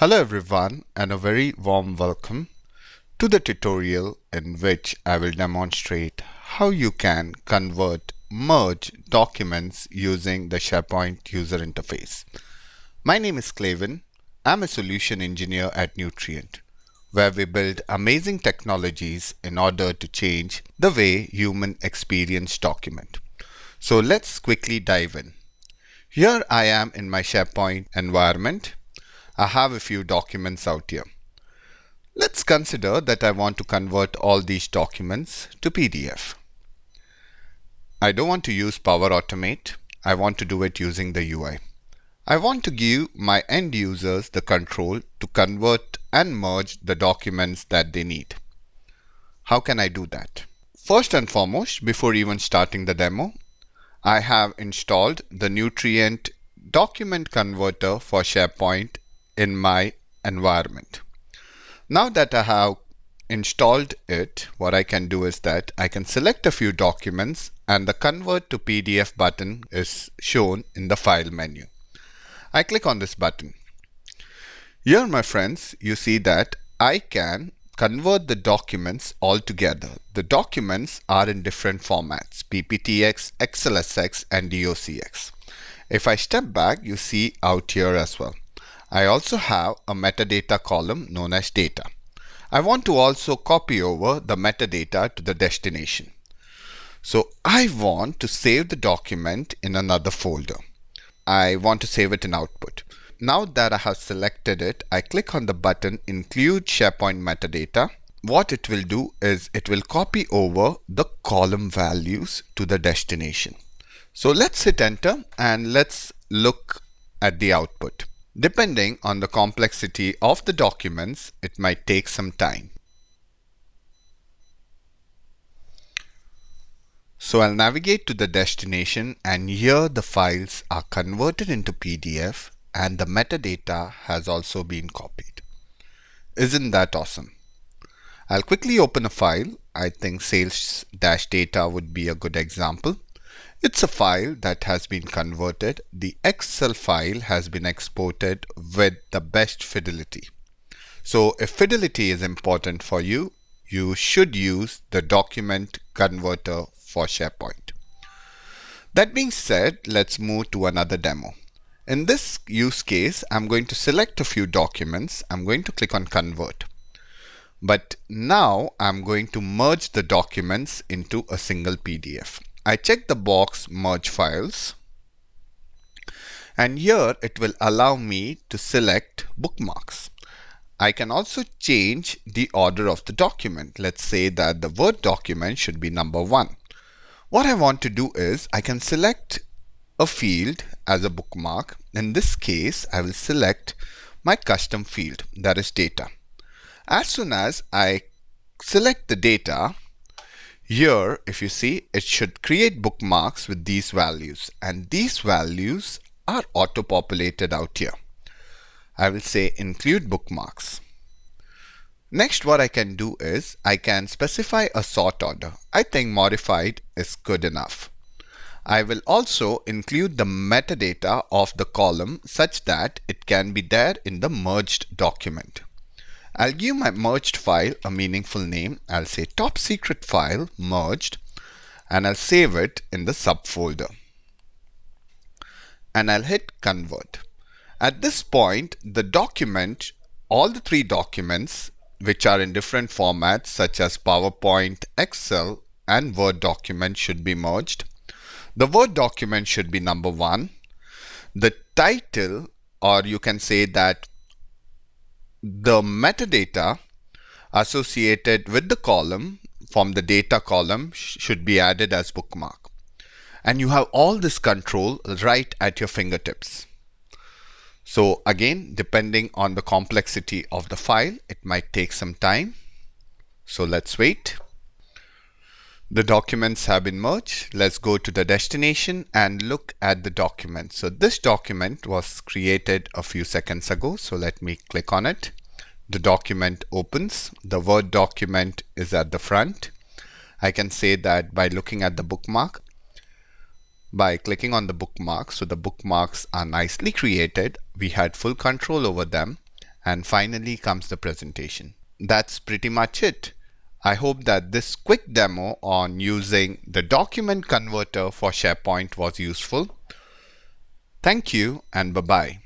Hello everyone and a very warm welcome to the tutorial in which I will demonstrate how you can merge documents using the SharePoint user interface. My name is Clavin. I'm a solution engineer at Nutrient, where we build amazing technologies in order to change the way humans experience document. So let's quickly dive in. Here I am in my SharePoint environment. I have a few documents out here. Let's consider that I want to convert all these documents to PDF. I don't want to use Power Automate. I want to do it using the UI. I want to give my end users the control to convert and merge the documents that they need. How can I do that? First and foremost, before even starting the demo, I have installed the Nutrient document converter for SharePoint in my environment. Now that I have installed it, what I can do is that I can select a few documents and the convert to PDF button is shown in the file menu. I click on this button. Here, my friends, you see that I can convert the documents all together. The documents are in different formats: PPTX, XLSX and DOCX. If I step back, you see out here as well. I also have a metadata column known as data. I want to also copy over the metadata to the destination. So I want to save the document in another folder. I want to save it in output. Now that I have selected it, I click on the button Include SharePoint Metadata. What it will do is it will copy over the column values to the destination. So let's hit enter and let's look at the output. Depending on the complexity of the documents, it might take some time. So I'll navigate to the destination and here the files are converted into PDF and the metadata has also been copied. Isn't that awesome? I'll quickly open a file. I think sales-data would be a good example. It's a file that has been converted. The Excel file has been exported with the best fidelity. So if fidelity is important for you, you should use the document converter for SharePoint. That being said, let's move to another demo. In this use case, I'm going to select a few documents. I'm going to click on Convert. But now I'm going to merge the documents into a single PDF. I check the box Merge Files. And here it will allow me to select bookmarks. I can also change the order of the document. Let's say that the Word document should be number 1. What I want to do is I can select a field as a bookmark. In this case, I will select my custom field, that is data. As soon as I select the data, here, if you see, it should create bookmarks with these values, and these values are auto-populated out here. I will say include bookmarks. Next, what I can do is I can specify a sort order. I think modified is good enough. I will also include the metadata of the column such that it can be there in the merged document. I'll give my merged file a meaningful name. I'll say top secret file merged and I'll save it in the subfolder. And I'll hit convert. At this point, the document, all the 3 documents which are in different formats such as PowerPoint, Excel and Word document should be merged. The Word document should be number 1. The title, or you can say that the metadata associated with the column from the data column should be added as bookmark. And you have all this control right at your fingertips. So again, depending on the complexity of the file, it might take some time. So let's wait. The documents have been merged. Let's go to the destination and look at the document. So this document was created a few seconds ago. So let me click on it. The document opens. The Word document is at the front. I can say that by looking at the bookmark, by clicking on the bookmarks. So the bookmarks are nicely created. We had full control over them. and finally comes the presentation. That's pretty much it. I hope that this quick demo on using the document converter for SharePoint was useful. Thank you and bye-bye.